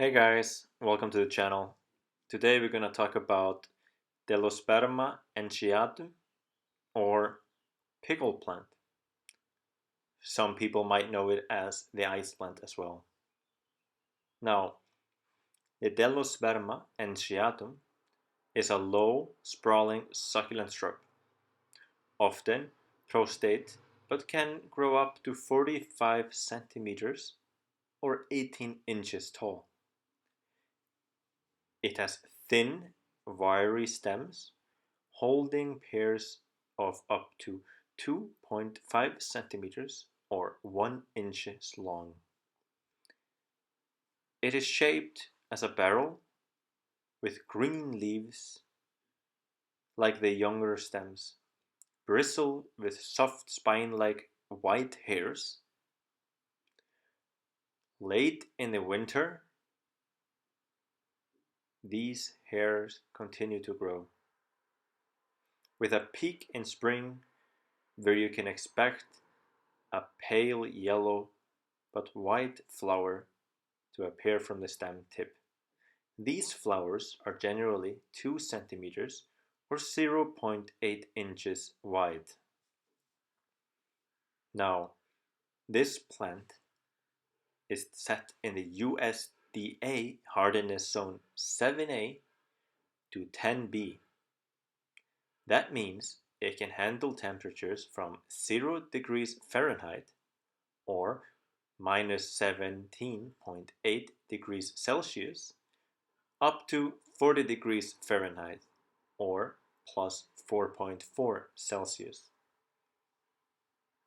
Hey guys, welcome to the channel. Today we're going to talk about Delosperma enchiatum or pickle plant. Some people might know it as the ice plant as well. Now, the Delosperma enchiatum is a low, sprawling succulent shrub, often prostrate, but can grow up to 45 centimeters or 18 inches tall. It has thin, wiry stems holding pairs of up to 2.5 centimeters or 1 inches long. It is shaped as a barrel with green leaves like the younger stems, bristle with soft spine-like white hairs. Late in the winter, these hairs continue to grow, with a peak in spring where you can expect a pale yellow but white flower to appear from the stem tip. These flowers are generally 2 centimeters or 0.8 inches wide. Now, this plant is set in the USDA hardiness zone 7A to 10B. That means it can handle temperatures from 0 degrees Fahrenheit or minus 17.8 degrees Celsius up to 40 degrees Fahrenheit or plus 4.4 Celsius.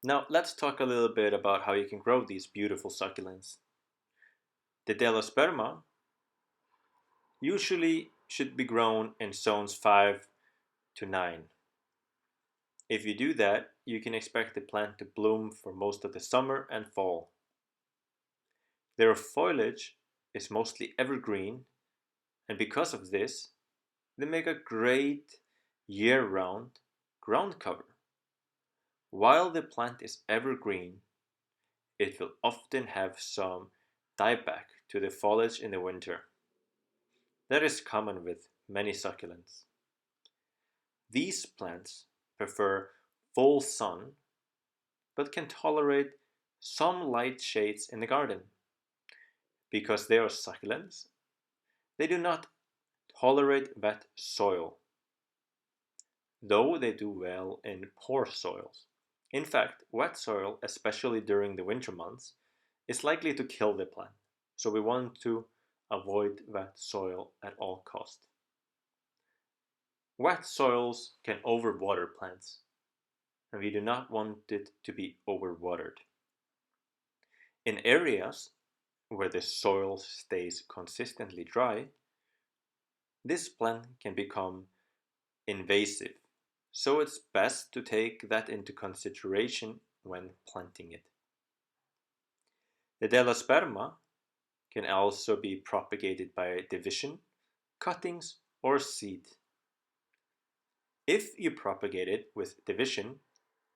Now let's talk a little bit about how you can grow these beautiful succulents. The Delosperma usually should be grown in zones 5 to 9. If you do that, you can expect the plant to bloom for most of the summer and fall. Their foliage is mostly evergreen, and because of this, they make a great year-round ground cover. While the plant is evergreen, it will often have some dieback to the foliage in the winter. That is common with many succulents. These plants prefer full sun, but can tolerate some light shades in the garden. Because they are succulents, they do not tolerate wet soil, though they do well in poor soils. In fact, wet soil, especially during the winter months, is likely to kill the plant, so we want to avoid wet soil at all costs. Wet soils can overwater plants, and we do not want it to be overwatered. In areas where the soil stays consistently dry, this plant can become invasive, so it's best to take that into consideration when planting it. The Delosperma can also be propagated by division, cuttings, or seed. If you propagate it with division,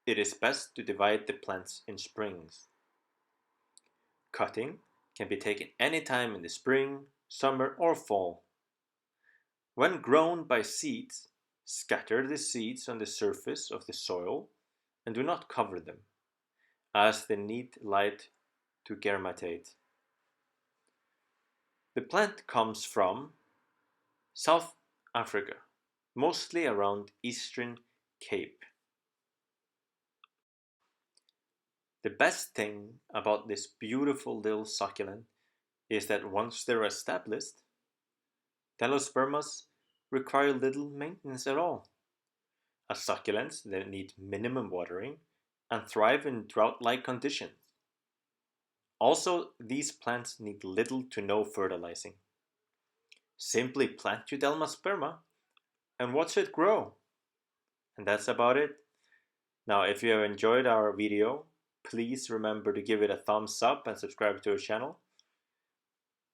it is best to divide the plants in springs. Cutting can be taken any time in the spring, summer, or fall. When grown by seeds, scatter the seeds on the surface of the soil and do not cover them, as they need light to germinate. The plant comes from South Africa, mostly around Eastern Cape. The best thing about this beautiful little succulent is that once they're established, Delospermas require little maintenance at all. As succulents that need minimum watering and thrive in drought-like conditions. Also, these plants need little to no fertilizing. Simply plant your Delosperma and watch it grow. And that's about it. Now, if you have enjoyed our video, please remember to give it a thumbs up and subscribe to our channel.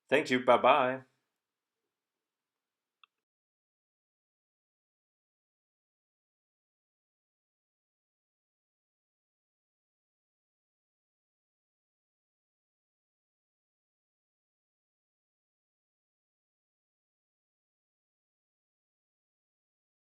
Thank you, bye bye.